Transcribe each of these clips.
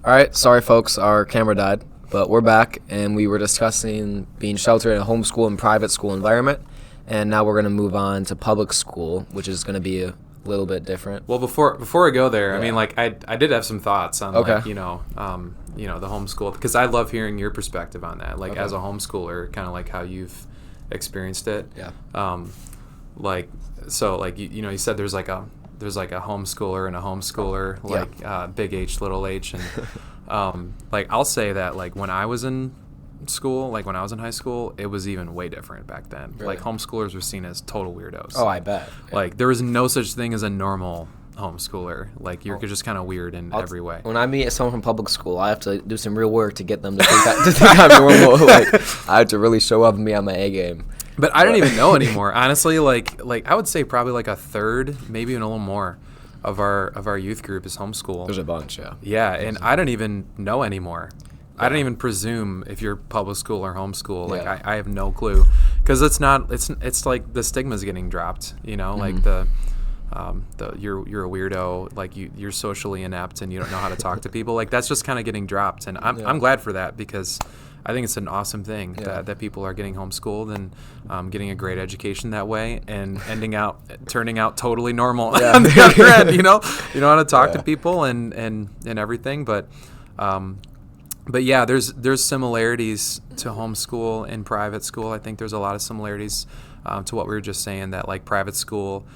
All right, sorry folks, our camera died, but we're back and we were discussing being sheltered in a homeschool and private school environment, and now we're going to move on to public school, which is going to be a little bit different. Well, before I go there, I Yeah. mean, like I did have some thoughts on Okay. like the homeschool, because I love hearing your perspective on that, like Okay. as a homeschooler, kind of like how you've experienced it. Yeah. You said there's like a homeschooler and a homeschooler, like big H, little h, and like I'll say that like when I was in school, like when I was in high school, it was even way different back then. Really? Like homeschoolers were seen as total weirdos. Oh, I bet. Yeah. Like there was no such thing as a normal homeschooler. Like you're just kind of weird in every way. When I meet someone from public school, I have to do some real work to get them to think I'm normal. Like, I have to really show up and be on my A game. But I don't even know anymore. Honestly, like I would say probably like a third, maybe even a little more of our youth group is homeschool. There's a bunch, yeah. Yeah, and I don't even know anymore. I don't even presume if you're public school or homeschool. Like Yeah. I have no clue, because it's like the stigma's getting dropped. Like you're a weirdo. Like you're socially inept and you don't know how to talk to people. Like that's just kind of getting dropped, and I'm glad for that, because I think it's an awesome thing that people are getting homeschooled and getting a great education that way, and turning out totally normal on the other end. You know how to talk to people and everything, but yeah, there's similarities to homeschool and private school. I think there's a lot of similarities to what we were just saying, that like private school,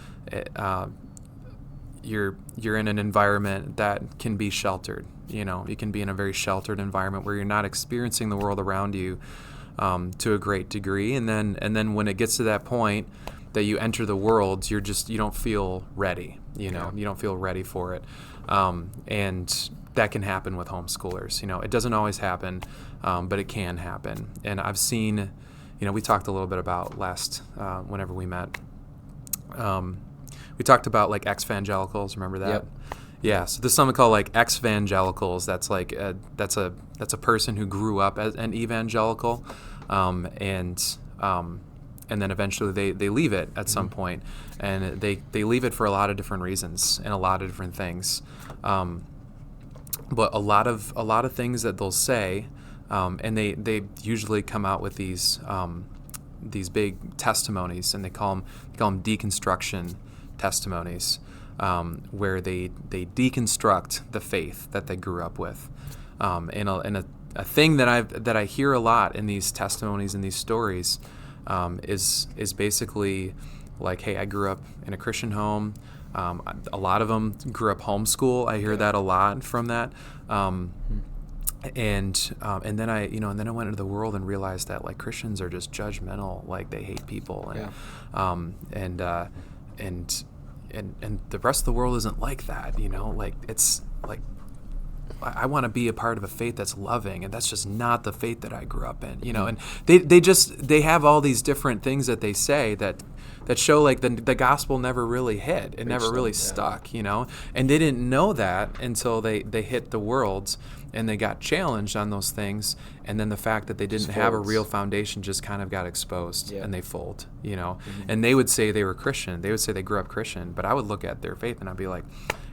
you're in an environment that can be sheltered. You can be in a very sheltered environment where you're not experiencing the world around you to a great degree, and then when it gets to that point that you enter the world, you don't feel ready. You don't feel ready for it, and that can happen with homeschoolers. It doesn't always happen, but it can happen. And I've seen, we talked a little bit about whenever we met. We talked about like ex-evangelicals. Remember that? Yep. Yeah. So there's something called like ex-evangelicals. That's like that's a person who grew up as an evangelical, and then eventually they leave it at some point, and they leave it for a lot of different reasons and a lot of different things. But a lot of things that they'll say, and they usually come out with these big testimonies, and they call them deconstruction testimonies, where they deconstruct the faith that they grew up with, and a thing that I hear a lot in these testimonies and these stories is basically like, hey, I grew up in a Christian home. A lot of them grew up homeschool. I hear that a lot from that. And then I went into the world and realized that like Christians are just judgmental, like they hate people, and the rest of the world isn't like that. Like it's like I want to be a part of a faith that's loving, and that's just not the faith that I grew up in. And they have all these different things that they say that show like the gospel never really hit. It never really stuck, and they didn't know that until they hit the world and they got challenged on those things, and then the fact that they didn't have a real foundation just kind of got exposed, and they fold, and they would say they were Christian. They would say they grew up Christian, but I would look at their faith and I'd be like,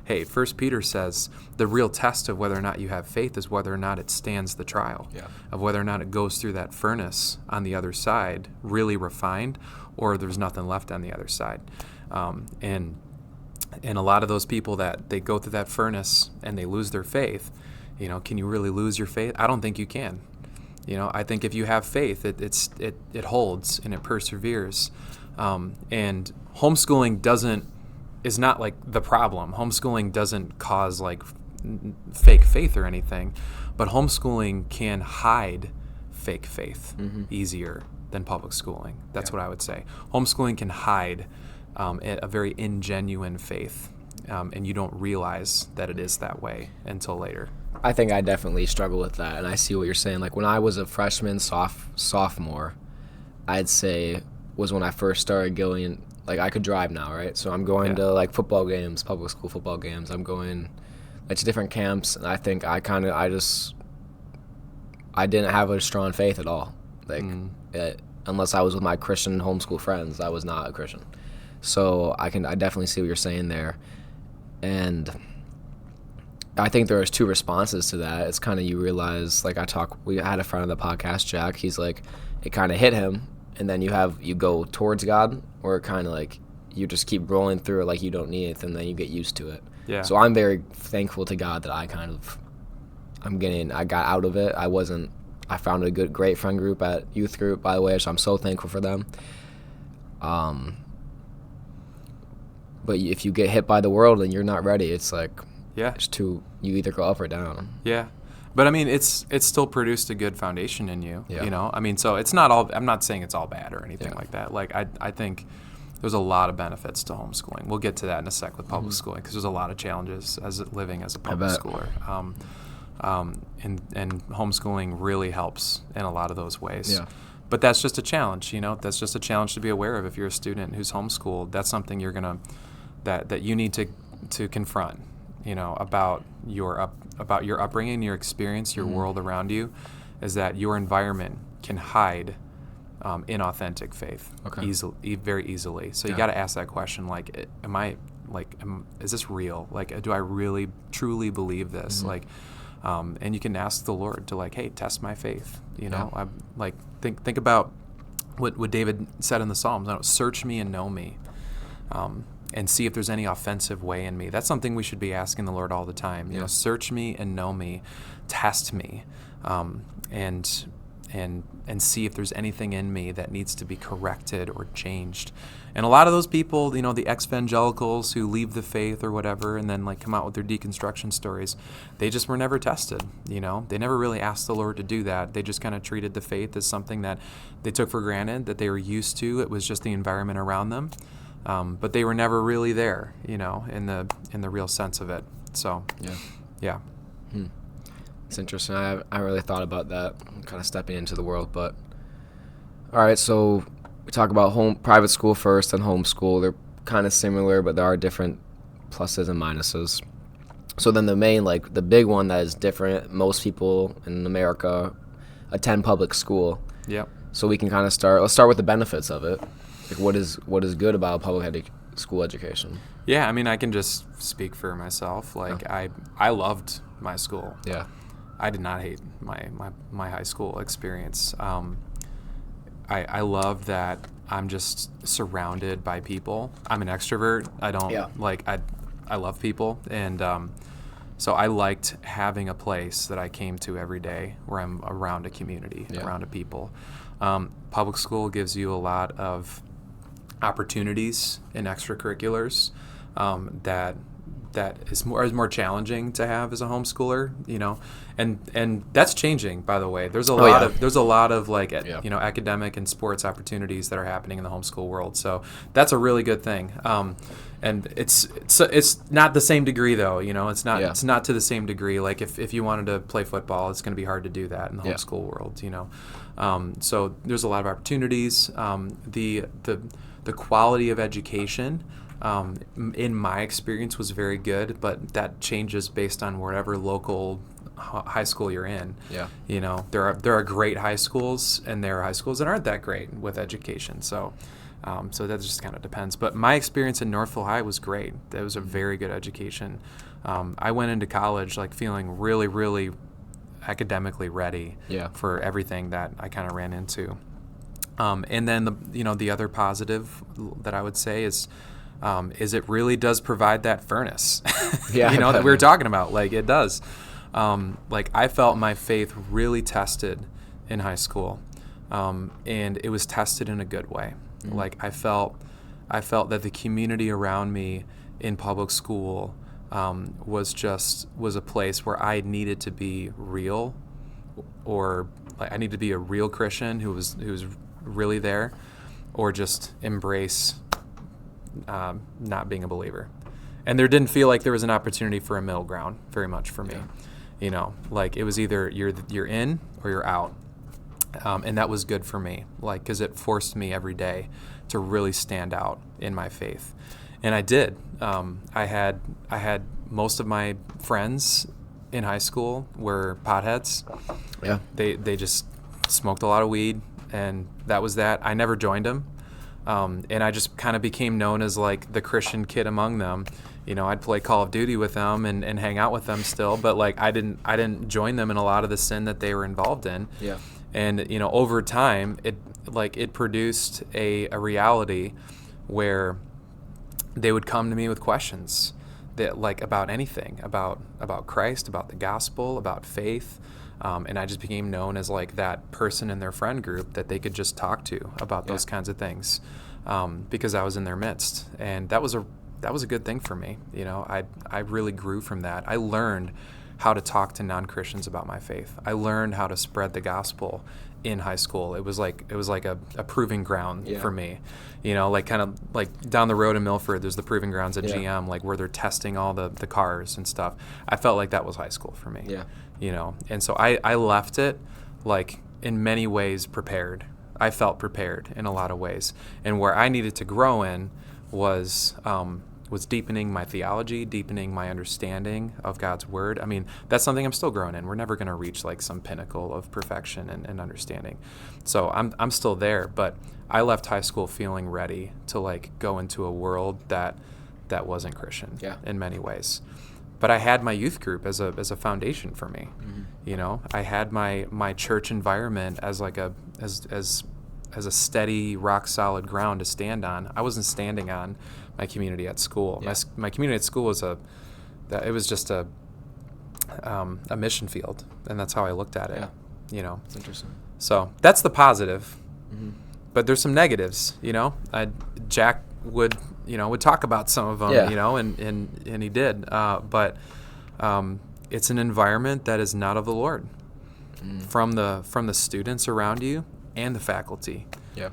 hey, 1 Peter says the real test of whether or not you have faith is whether or not it stands the trial, of whether or not it goes through that furnace on the other side, really refined, or there's nothing left on the other side. And a lot of those people that they go through that furnace and they lose their faith, can you really lose your faith? I don't think you can. I think if you have faith, it holds and it perseveres. And homeschooling is not like the problem. Homeschooling doesn't cause like fake faith or anything, but homeschooling can hide fake faith easier than public schooling. That's what I would say. Homeschooling can hide a very ingenuine faith, and you don't realize that it is that way until later. I think I definitely struggle with that, and I see what you're saying. Like when I was a freshman, sophomore, I'd say was when I first started going. Like I could drive now, right? So I'm going to like football games, public school football games. I'm going like to different camps, and I think I didn't have a strong faith at all. Like unless I was with my Christian homeschool friends, I was not a Christian. So I definitely see what you're saying there, and I think there was two responses to that. It's kind of, you realize, like we had a friend of the podcast, Jack. He's like, it kind of hit him, and then you go towards God, or kind of like you just keep rolling through it like you don't need it, and then you get used to it. Yeah. So I'm very thankful to God that I got out of it. I found a great friend group at youth group, by the way, so I'm so thankful for them. But if you get hit by the world and you're not ready, it's like, yeah, you either go up or down. Yeah. But I mean, it's still produced a good foundation in you, Yeah. you know? I mean, so it's not all, I'm not saying it's all bad or anything Yeah. like that. Like, I think there's a lot of benefits to homeschooling. We'll get to that in a sec with public schooling, because there's a lot of challenges living as a public schooler. And homeschooling really helps in a lot of those ways. Yeah. But that's just a challenge, you know? That's just a challenge to be aware of if you're a student who's homeschooled. That's something you're gonna that you need to confront, you know, about your upbringing, your experience, your world around you, is that your environment can hide inauthentic faith very easily. So you got to ask that question, like, is this real? Like, do I really truly believe this? Like, and you can ask the Lord to, like, hey, test my faith. You know, I like think about what David said in the Psalms. Search me and know me, and see if there's any offensive way in me. That's something we should be asking the Lord all the time. You know, search me and know me, test me, and see if there's anything in me that needs to be corrected or changed. And a lot of those people, you know, the ex-evangelicals who leave the faith or whatever, and then like come out with their deconstruction stories, they just were never tested. You know, they never really asked the Lord to do that. They just kind of treated the faith as something that they took for granted, that they were used to. It was just the environment around them. But they were never really there, you know, in the real sense of it. So, yeah. It's interesting. I haven't really thought about that, kind of stepping into the world. But all right, so we talk about private school first and homeschool. They're kind of similar, but there are different pluses and minuses. So then the big one that is different, most people in America attend public school. Yep. So we can kind of let's start with the benefits of it. Like, what is good about public school education? Yeah, I mean, I can just speak for myself. Like, I loved my school. Yeah. I did not hate my high school experience. I love that I'm just surrounded by people. I'm an extrovert. I love people, and so I liked having a place that I came to every day where I'm around a community, around a people. Public school gives you a lot of opportunities in extracurriculars that is more challenging to have as a homeschooler, you know, and that's changing, by the way. There's a lot of like you know, academic and sports opportunities that are happening in the homeschool world. So that's a really good thing. And it's not the same degree though, you know. It's not to the same degree. Like if you wanted to play football, it's going to be hard to do that in the homeschool world, you know. So there's a lot of opportunities. The quality of education, in my experience, was very good, but that changes based on wherever local high school you're in. Yeah. You know, there are great high schools, and there are high schools that aren't that great with education. So that just kind of depends. But my experience in Northville High was great. It was a very good education. I went into college like feeling really, really academically ready for everything that I kind of ran into. And then the other positive that I would say is it really does provide that furnace, that we were talking about. Like, it does. Like, I felt my faith really tested in high school, and it was tested in a good way. Mm-hmm. Like, I felt that the community around me in public school was a place where I needed to be real, or like I needed to be a real Christian who was really there, or just embrace not being a believer. And there didn't feel like there was an opportunity for a middle ground very much for me. You know, like, it was either you're in or you're out. And that was good for me, like, because it forced me every day to really stand out in my faith. And I did. I had most of my friends in high school were potheads. Yeah. They just smoked a lot of weed, and that was that. I never joined them. And I just kind of became known as like the Christian kid among them. I'd play Call of Duty with them and hang out with them still, but like I didn't join them in a lot of the sin that they were involved in. Yeah. And over time, it produced a reality where they would come to me with questions that like about anything, about Christ, about the gospel, about faith. And I just became known as like that person in their friend group that they could just talk to about those kinds of things, because I was in their midst, and that was a good thing for me. I really grew from that. I learned how to talk to non-Christians about my faith. I learned how to spread the gospel in high school. It was like a proving ground for me. Like kind of like down the road in Milford, there's the proving grounds at GM, like where they're testing all the cars and stuff. I felt like that was high school for me. Yeah. And so I left it like in many ways prepared. I felt prepared in a lot of ways. And where I needed to grow in was deepening my theology, deepening my understanding of God's word. I mean, that's something I'm still growing in. We're never going to reach like some pinnacle of perfection and understanding. So I'm still there, but I left high school feeling ready to like go into a world that wasn't Christian in many ways. But I had my youth group as a foundation for me. Mm-hmm. I had my church environment as like as a steady, rock solid ground to stand on. I wasn't standing on my community at school. Yeah. My community at school was just a mission field, and that's how I looked at it. Yeah. It's interesting. So that's the positive, mm-hmm. but there's some negatives. Jack would talk about some of them. And he did. But it's an environment that is not of the Lord, from the students around you and the faculty. Yeah.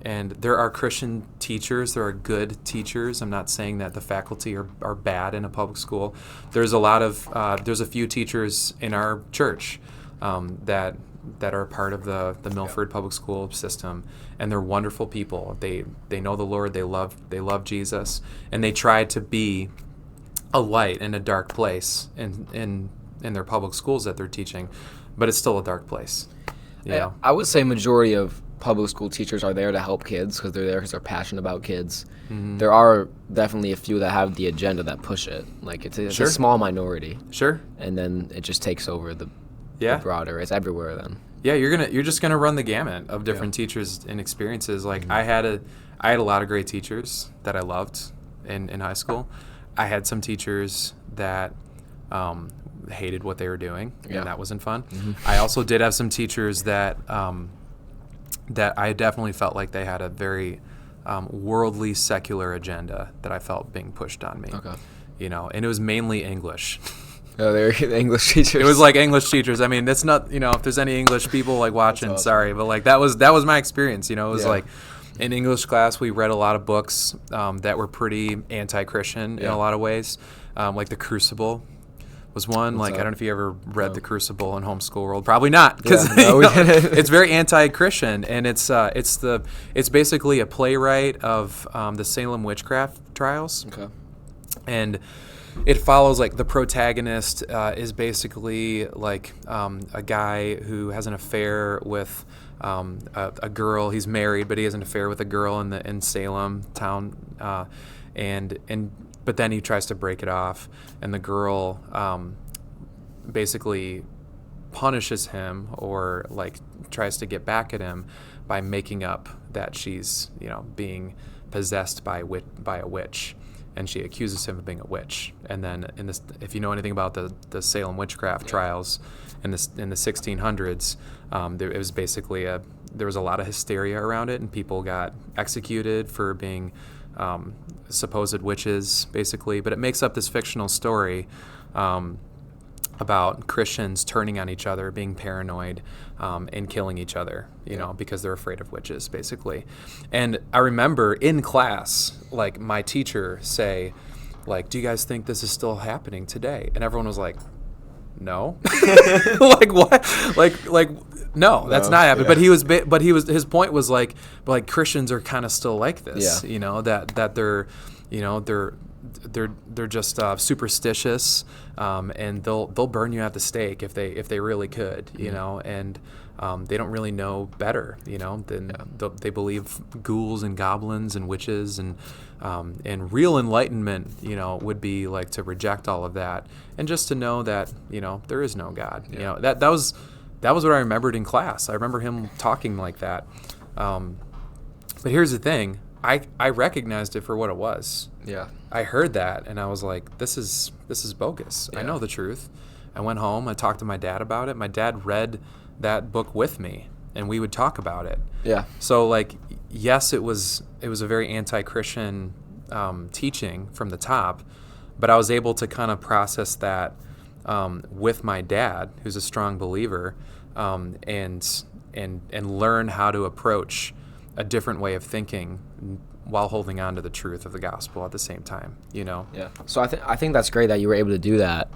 And there are Christian teachers. There are good teachers. I'm not saying that the faculty are bad in a public school. There's a few teachers in our church that are part of the Milford public school system, and they're wonderful people. They know the Lord. They love Jesus, and they try to be a light in a dark place in their public schools that they're teaching, but it's still a dark place. I would say majority of public school teachers are there to help kids because they're there because they're passionate about kids. Mm-hmm. There are definitely a few that have the agenda that push it. Like it's a small minority. Sure. And then it just takes over the broader. It's everywhere then. Yeah, you're just gonna run the gamut of different teachers and experiences. Like I had a lot of great teachers that I loved in high school. I had some teachers that hated what they were doing, and that wasn't fun. Mm-hmm. I also did have some teachers that I definitely felt like they had a very worldly, secular agenda that I felt being pushed on me. Okay. And it was mainly English. Oh, they're the English teachers. It was like English teachers. I mean, that's not, if there's any English people like watching, awesome. Sorry, but like that was my experience. It was like in English class, we read a lot of books that were pretty anti-Christian in a lot of ways, like The Crucible was one. What's I don't know if you ever read The Crucible in homeschool world. Probably not, because it's very anti-Christian, and it's basically a playwright of the Salem witchcraft trials. Okay. And it follows like the protagonist is basically like a guy who has an affair with a girl. He's married, but he has an affair with a girl in Salem town, but then he tries to break it off, and the girl basically punishes him or like tries to get back at him by making up that she's being possessed by a witch, and she accuses him of being a witch. And then if you know anything about the Salem witchcraft trials in the 1600s, it was basically there was a lot of hysteria around it, and people got executed for being supposed witches, basically. But it makes up this fictional story about Christians turning on each other, being paranoid, and killing each other, because they're afraid of witches, basically. And I remember in class, like my teacher say, like, "Do you guys think this is still happening today?" And everyone was like, "No." Like what? Like no, that's not happening. Yeah. But his point was like Christians are kind of still like this, that they're they're just superstitious, and they'll burn you at the stake if they really could, you know, and they don't really know better, you know, than they believe ghouls and goblins and witches, and real enlightenment, you know, would be like to reject all of that and just to know that, you know, there is no God. You know, that was what I remembered in class. I remember him talking like that. But here's the thing. I recognized it for what it was. Yeah. I heard that and I was like, this is bogus. Yeah. I know the truth. I went home. I talked to my dad about it. My dad read that book with me, and we would talk about it. Yeah. So like, yes, it was a very anti-Christian teaching from the top, but I was able to kind of process that with my dad, who's a strong believer, and learn how to approach a different way of thinking while holding on to the truth of the gospel at the same time, you know? Yeah. So I think that's great that you were able to do that.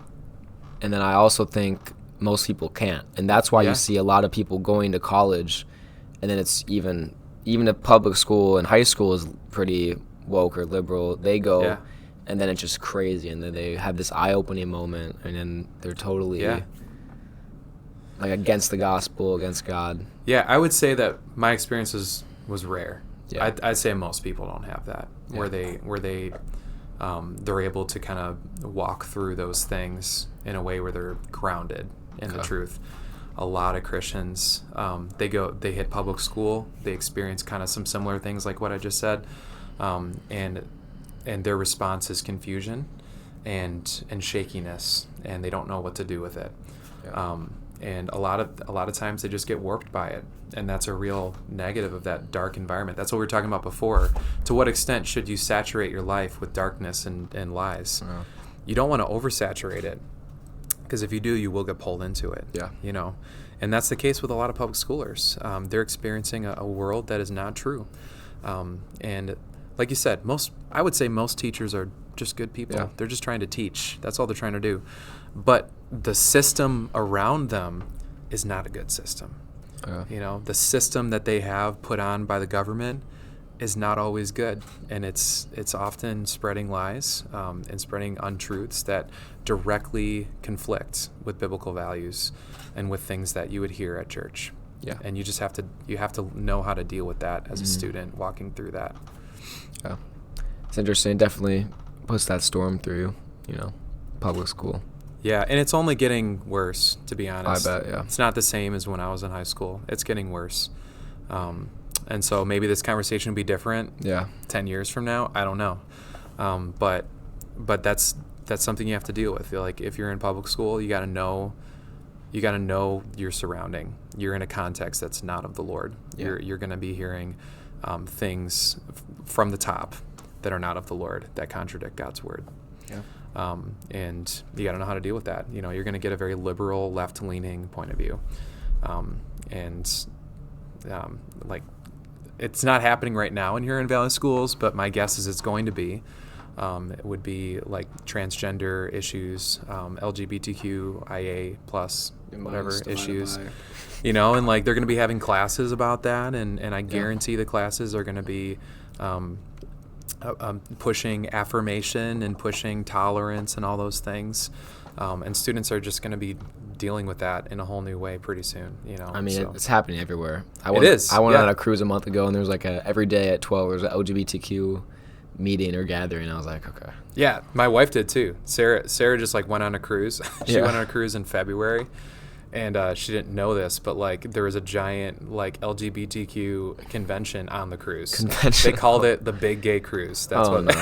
And then I also think most people can't. And that's why you see a lot of people going to college, and then it's even if public school and high school is pretty woke or liberal, they go and then it's just crazy, and then they have this eye-opening moment, and then they're totally like against the gospel, against God. Yeah, I would say that my experience was rare. Yeah. I'd say most people don't have that, where they're able to kind of walk through those things in a way where they're grounded in the truth. A lot of Christians, they hit public school, they experience kind of some similar things like what I just said, and their response is confusion and shakiness, and they don't know what to do with it. Yeah. And a lot of times they just get warped by it, and that's a real negative of that dark environment. That's what we were talking about before. To what extent should you saturate your life with darkness and lies? Yeah. You don't want to oversaturate it, because if you do, you will get pulled into it. Yeah. You know, and that's the case with a lot of public schoolers. They're experiencing a world that is not true, and like you said, I would say most teachers are just good people. Yeah. They're just trying to teach. That's all they're trying to do. But the system around them is not a good system. Yeah. You know, the system that they have put on by the government is not always good, and it's often spreading lies and spreading untruths that directly conflict with biblical values and with things that you would hear at church. Yeah. And you have to know how to deal with that as a student walking through that. Yeah. It's interesting. It definitely puts that storm through, you know, public school. Yeah, and it's only getting worse, to be honest. I bet, yeah. It's not the same as when I was in high school. It's getting worse. And so maybe this conversation will be different 10 years from now. I don't know. But that's something you have to deal with. Like, if you're in public school, you got to know your surrounding. You're in a context that's not of the Lord. Yeah. You're going to be hearing things from the top that are not of the Lord, that contradict God's word. Yeah. And you got to know how to deal with that. You know, you're going to get a very liberal, left-leaning point of view. Like, it's not happening right now in Huron Valley schools, but my guess is it's going to be. It would be like transgender issues, LGBTQIA plus whatever issues, you know, and like they're going to be having classes about that, and I guarantee the classes are going to be pushing affirmation and pushing tolerance and all those things, and students are just going to be dealing with that in a whole new way pretty soon, you know. I mean, so. it's happening everywhere. I went on a cruise a month ago, and there was like every day at 12 there was an LGBTQ meeting or gathering. I was like, okay. Yeah, my wife did too. Sarah just like went on a cruise. She went on a cruise in February, and she didn't know this, but like there was a giant like LGBTQ convention on the cruise. They called it the Big Gay Cruise. That's what. No.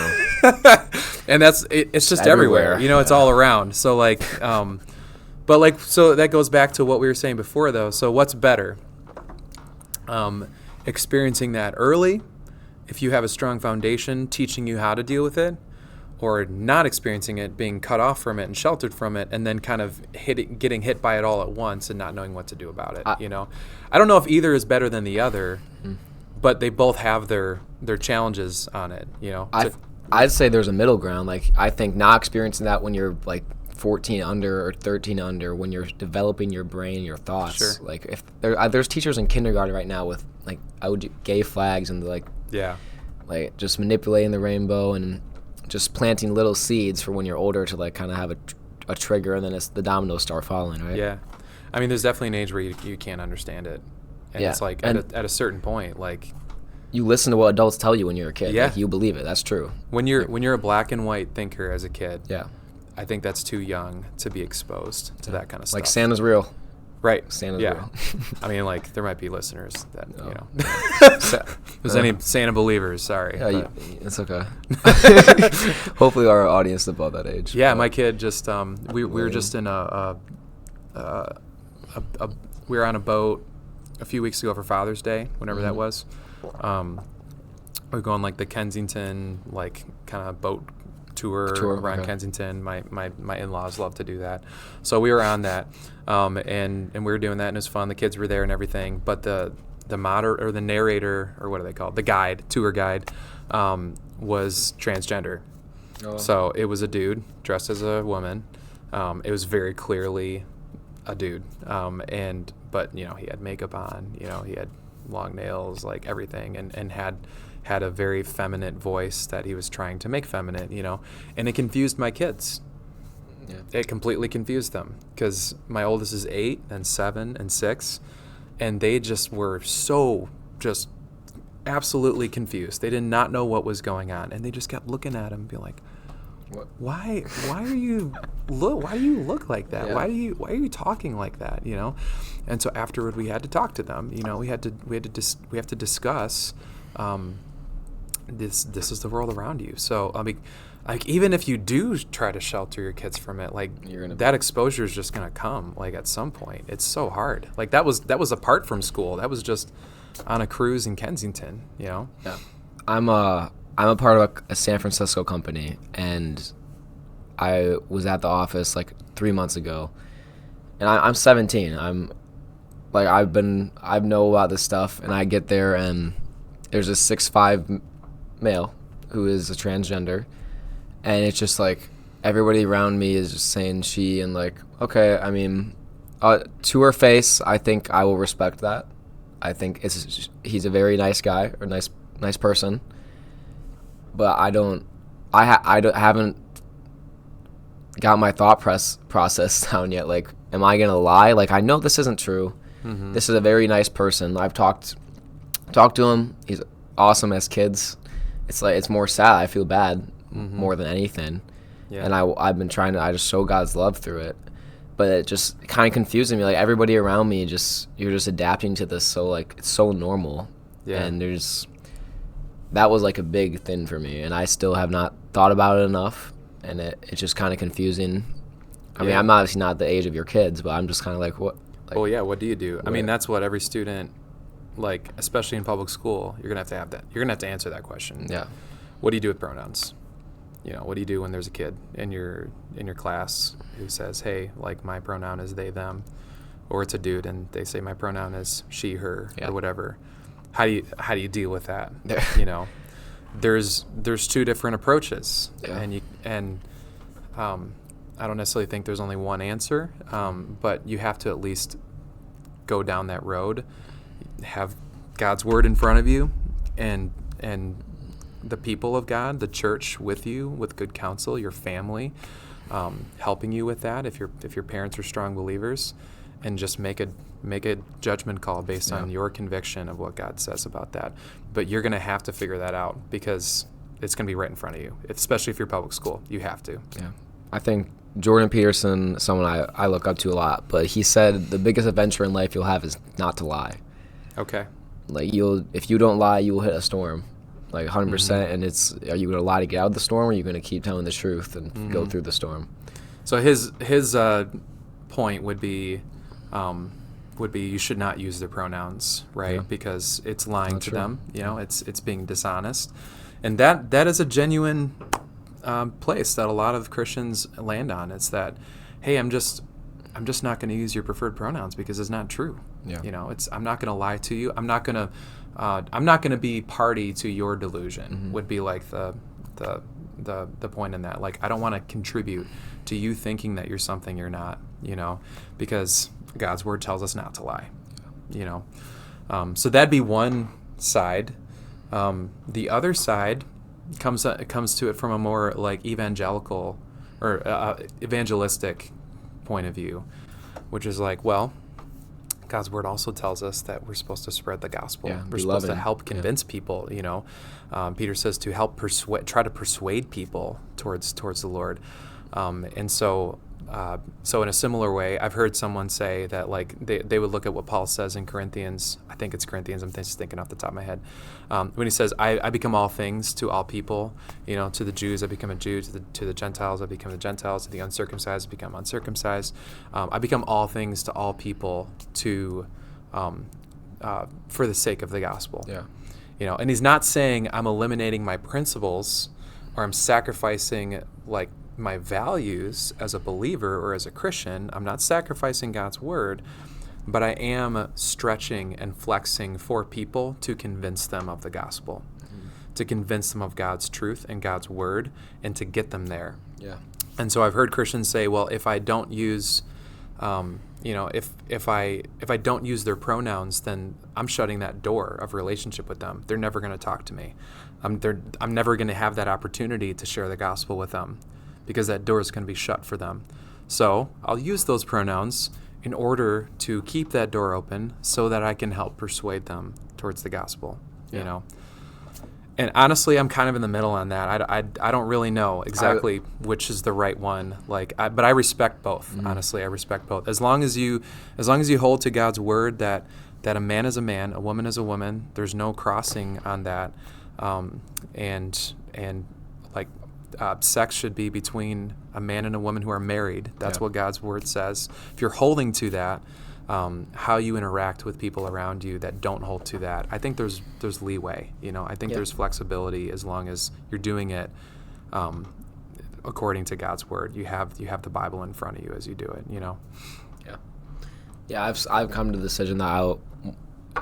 And it's just everywhere. You know, it's all around. So like, but like, so that goes back to what we were saying before, though. So what's better? Experiencing that early, if you have a strong foundation teaching you how to deal with it, or not experiencing it, being cut off from it and sheltered from it, and then kind of getting hit by it all at once and not knowing what to do about it. You know, I don't know if either is better than the other, but they both have their challenges on it. You know, I'd say there's a middle ground. Like, I think not experiencing that when you're like 14 under or 13 under, when you're developing your brain, your thoughts. Sure. Like, if there's teachers in kindergarten right now with like gay flags and like just manipulating the rainbow and just planting little seeds for when you're older to like kind of have a trigger, and then the dominoes start falling, right? Yeah. I mean, there's definitely an age where you can't understand it. And Yeah. it's like And at a certain point, like you listen to what adults tell you when you're a kid. Yeah. Like, you believe it. That's true. when you're a black and white thinker as a kid, Yeah. I think that's too young to be exposed to that kind of stuff. Like Santa's real. Right. Santa's yeah. real. I mean, like, there might be listeners that, Oh. if there's any Santa believers, sorry. Yeah, but- it's okay. Hopefully our audience is about that age. Yeah, but- my kid just we were just in we were on a boat a few weeks ago for Father's Day, whenever that was. We were going like the Kensington like kind of boat tour around okay. Kensington. My in-laws love to do that, so we were on that, and we were doing that, and it was fun. The kids were there and everything, but the narrator, or what are they called? The guide, tour guide, was transgender. Oh. So it was a dude dressed as a woman. It was very clearly a dude, but he had makeup on. He had long nails, like everything, and had a very feminine voice that he was trying to make feminine. And it confused my kids. Yeah. It completely confused them because my oldest is 8 and 7 and 6, and they just were so just absolutely confused. They did not know what was going on, and they just kept looking at him and being like, What? why do you look like that? Yeah. Why are you talking like that? And so afterward we had to talk to them. We have to discuss this is the world around you. So I mean, like, even if you do try to shelter your kids from it, like, that exposure is just gonna come, like, at some point. It's so hard. Like, that was apart from school. That was just on a cruise in Kensington. Yeah. I'm a part of a San Francisco company, and I was at the office like 3 months ago, and I'm 17. I'm like, I know about this stuff, and I get there, and there's a 6'5" male who is a transgender, and it's just like everybody around me is just saying she, and like, okay, I mean, to her face, I think I will respect that. I think he's a very nice guy, or nice person, but I haven't got my thought process down yet. Like, am I gonna lie? Like, I know this isn't true. Mm-hmm. This is a very nice person. I've talked to him. He's awesome as kids. It's like, it's more sad. I feel bad more than anything. Yeah. And I've been trying to, I just show God's love through it. But it just kind of confusing me. Like, everybody around me, you're just adapting to this, so like, it's so normal. Yeah. And that was like a big thing for me, and I still have not thought about it enough, and it's just kind of confusing. I mean, I'm obviously not the age of your kids, but I'm just kind of like, what? Like, well, yeah, what do you do? I mean, that's what every student, like, especially in public school, you're gonna have that. You're gonna have to answer that question. Yeah. What do you do with pronouns? What do you do when there's a kid in your class who says, hey, like, my pronoun is they, them, or it's a dude and they say my pronoun is she, her, or whatever. How do you deal with that? There's two different approaches, and I don't necessarily think there's only one answer, but you have to at least go down that road, have God's word in front of you, and the people of God, the church with you, with good counsel, your family, helping you with that if your parents are strong believers, and just make a judgment call based on your conviction of what God says about that. But you're going to have to figure that out, because it's going to be right in front of you, especially if you're public school. You have to. Yeah. I think Jordan Peterson, someone I look up to a lot, but he said the biggest adventure in life you'll have is not to lie. Okay. Like, if you don't lie, you will hit a storm. Like, 100%, and are you going to lie to get out of the storm, or are you going to keep telling the truth and go through the storm? So his point would be you should not use their pronouns, right? Yeah. Because it's lying to them. It's being dishonest, and that is a genuine place that a lot of Christians land on. It's that, hey, I'm just not going to use your preferred pronouns because it's not true. Yeah. I'm not going to lie to you. I'm not going to be party to your delusion. Would be like the point in that. Like, I don't want to contribute to you thinking that you're something you're not, because God's word tells us not to lie, So that'd be one side. The other side comes to it from a more like evangelical or evangelistic point of view, which is like, well, God's word also tells us that we're supposed to spread the gospel. Yeah, we're supposed to help convince people. You know, Peter says to help try to persuade people towards the Lord, and so. So in a similar way, I've heard someone say that like they would look at what Paul says in Corinthians. I think it's Corinthians. I'm just thinking off the top of my head. When he says, I become all things to all people, you know, to the Jews, I become a Jew, to the Gentiles, I become the Gentiles, to the uncircumcised, I become uncircumcised. I become all things to all people to for the sake of the gospel. Yeah. You know, and he's not saying I'm eliminating my principles or I'm sacrificing like my values as a believer or as a Christian. I'm not sacrificing God's word, but I am stretching and flexing for people to convince them of the gospel, to convince them of God's truth and God's word, and to get them there. Yeah. And so I've heard Christians say, well, if I don't use, if I don't use their pronouns, then I'm shutting that door of relationship with them. They're never going to talk to me. I'm never going to have that opportunity to share the gospel with them, because that door is going to be shut for them. So I'll use those pronouns in order to keep that door open so that I can help persuade them towards the gospel, you know. And honestly, I'm kind of in the middle on that. I don't really know exactly which is the right one. But I respect both. Mm-hmm. Honestly, I respect both. As long as you hold to God's word that a man is a man, a woman is a woman. There's no crossing on that, sex should be between a man and a woman who are married. That's what God's word says. If you're holding to that, how you interact with people around you that don't hold to that, I think there's leeway. You know, I think there's flexibility as long as you're doing it according to God's word. You have the Bible in front of you as you do it. You know. Yeah. I've come to the decision that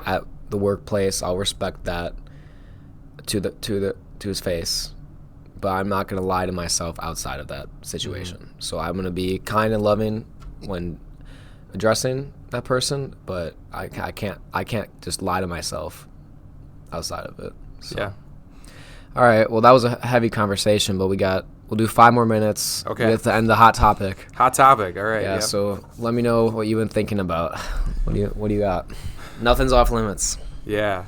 at the workplace I'll respect that to his face. But I'm not going to lie to myself outside of that situation. Mm-hmm. So I'm going to be kind and loving when addressing that person, but I can't just lie to myself outside of it. So. Yeah. All right. Well, that was a heavy conversation, but we'll do 5 more minutes. Okay. We have to end the hot topic. Hot topic. All right. Yeah. Yep. So let me know what you've been thinking about. What do you got? Nothing's off limits. Yeah.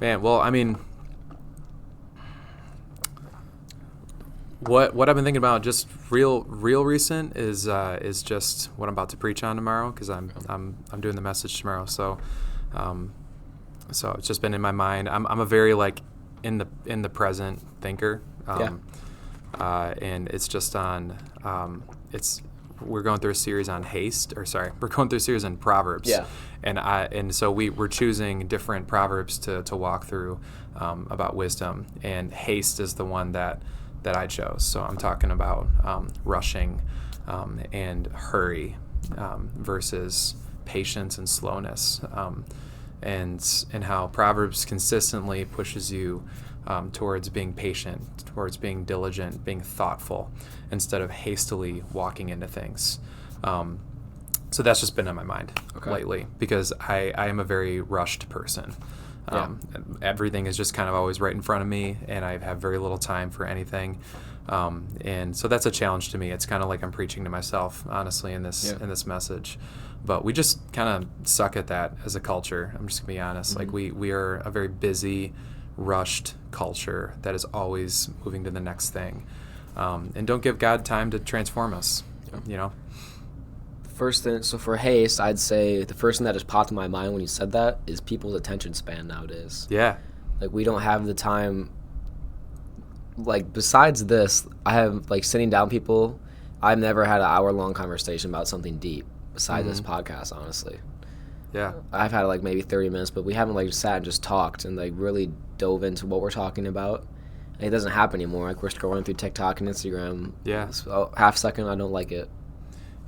Man. Well, I mean, What I've been thinking about just real recent is just what I'm about to preach on tomorrow, because I'm doing the message tomorrow. So it's just been in my mind. I'm a very like in the present thinker. And it's just on we're going through a series on we're going through a series on Proverbs. Yeah. And so we're choosing different Proverbs to walk through about wisdom, and haste is the one that I chose. So I'm talking about rushing and hurry versus patience and slowness, and how Proverbs consistently pushes you towards being patient, towards being diligent, being thoughtful, instead of hastily walking into things. So that's just been on my mind lately, because I am a very rushed person. Everything is just kind of always right in front of me, and I have very little time for anything. And so that's a challenge to me. It's kind of like I'm preaching to myself, honestly, in this message. But we just kind of suck at that as a culture. I'm just going to be honest. Mm-hmm. Like we are a very busy, rushed culture that is always moving to the next thing. And don't give God time to transform us, you know? First thing, so for haste, I'd say the first thing that just popped in my mind when you said that is people's attention span nowadays. Yeah. Like, we don't have the time. Like, besides this, I have, like, sitting down people, I've never had an hour-long conversation about something deep besides this podcast, honestly. Yeah. I've had, like, maybe 30 minutes, but we haven't, like, sat and just talked and, like, really dove into what we're talking about. And it doesn't happen anymore. Like, we're scrolling through TikTok and Instagram. Yeah. So, half second, I don't like it.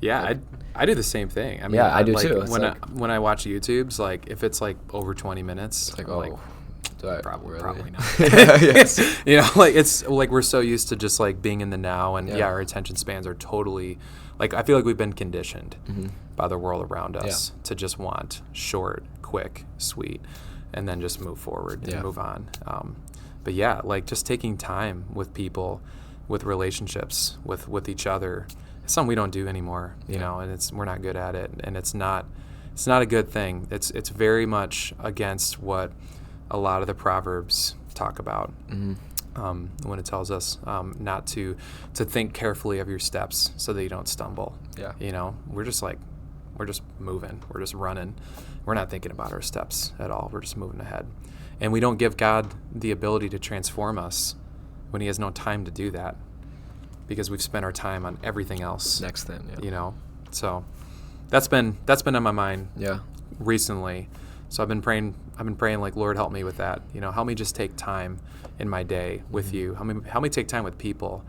Yeah, like, I do the same thing. I mean, I do like, too. When I watch YouTube's, like, if it's like over 20 minutes, it's like, probably not. Yes. You know, like, it's like we're so used to just like being in the now, and our attention spans are totally, like, I feel like we've been conditioned by the world around us to just want short, quick, sweet, and then just move forward and move on. But yeah, like just taking time with people, with relationships, with each other. It's something we don't do anymore, you know, and we're not good at it, and it's not a good thing. It's very much against what a lot of the Proverbs talk about. When it tells us not to think carefully of your steps so that you don't stumble. Yeah. You know, we're just moving. We're just running. We're not thinking about our steps at all. We're just moving ahead. And we don't give God the ability to transform us when he has no time to do that, because we've spent our time on everything else. Next thing, yeah. You know? So that's been on my mind recently. So I've been praying like, Lord, help me with that. You know, help me just take time in my day with you. Help me take time with people.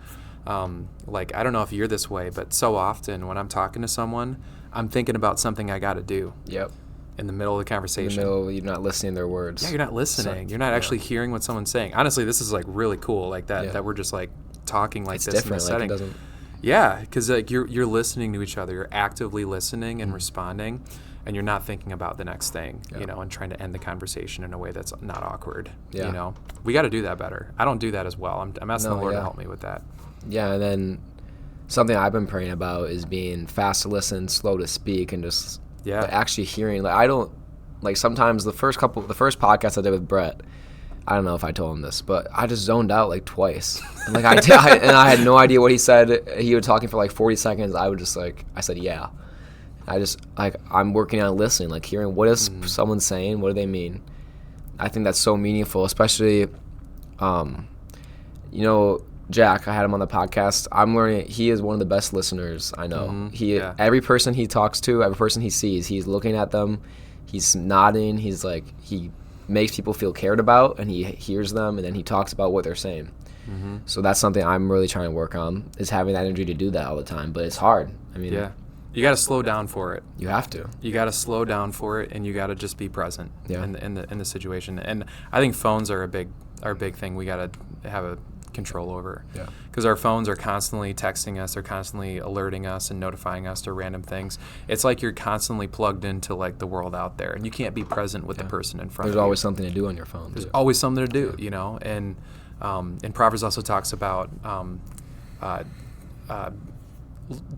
Like, I don't know if you're this way, but so often when I'm talking to someone, I'm thinking about something I got to do. Yep. In the middle of the conversation. In the middle, you're not listening to their words. Yeah, you're not listening. You're not actually hearing what someone's saying. Honestly, this is like really cool, like that we're just like talking like it's this different, in this setting. Like it doesn't... Yeah, because like you're listening to each other. You're actively listening and responding, and you're not thinking about the next thing, you know, and trying to end the conversation in a way that's not awkward. You know, we got to do that better. I don't do that as well. I'm asking the Lord to help me with that. Yeah, and then something I've been praying about is being fast to listen, slow to speak, and just like, actually hearing. Like, I don't, like, sometimes the first podcast I did with Brett, I don't know if I told him this, but I just zoned out like twice. And, like, I had no idea what he said. He was talking for like 40 seconds. I said, yeah. I just, like, I'm working on listening, like hearing what is someone saying, what do they mean. I think that's so meaningful, especially, you know, Jack, I had him on the podcast. I'm learning he is one of the best listeners I know. Every person he talks to, every person he sees, he's looking at them, he's nodding, he's like, he makes people feel cared about, and he hears them, and then he talks about what they're saying. So that's something I'm really trying to work on, is having that energy to do that all the time, but it's hard. I mean, you got to slow down for it. You have to. You got to slow down for it, and you got to just be present in the situation. And I think phones are a big thing we got to have a control over. Yeah. Because our phones are constantly texting us, they're constantly alerting us and notifying us to random things. It's like you're constantly plugged into like the world out there, and you can't be present with the person in front of you. There's always something to do on your phone. There's always something to do, you know. And Proverbs also talks about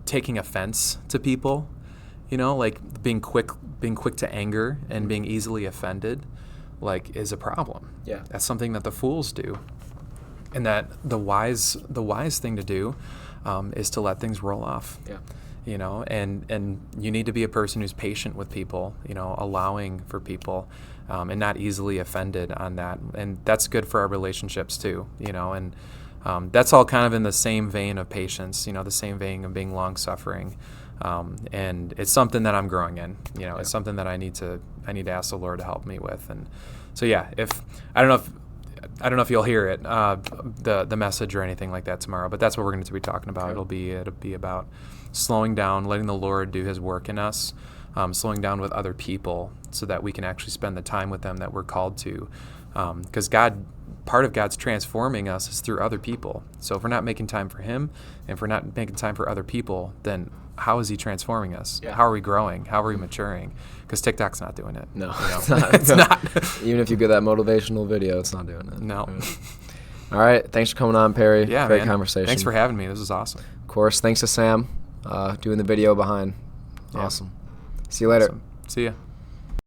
taking offense to people, you know, like being quick to anger and being easily offended, like, is a problem. Yeah. That's something that the fools do. And that the wise thing to do is to let things roll off. Yeah. You know, and you need to be a person who's patient with people, you know, allowing for people, and not easily offended on that. And that's good for our relationships too, you know, and that's all kind of in the same vein of patience, you know, the same vein of being long-suffering. And it's something that I'm growing in, you know, it's something that I need to ask the Lord to help me with. And so, yeah, I don't know if you'll hear it, the message or anything like that tomorrow, but that's what we're going to be talking about. Okay. It'll be about slowing down, letting the Lord do his work in us, slowing down with other people so that we can actually spend the time with them that we're called to. Because part of God's transforming us is through other people. So if we're not making time for him, and if we're not making time for other people, then how is he transforming us? Yeah. How are we growing? How are we maturing? Because TikTok's not doing it. No, you know? It's not. Even if you get that motivational video, it's not doing it. No. All right. Thanks for coming on, Perry. Yeah, Great conversation. Thanks for having me. This was awesome. Of course. Thanks to Sam doing the video behind. Awesome. See you later. Awesome. See ya.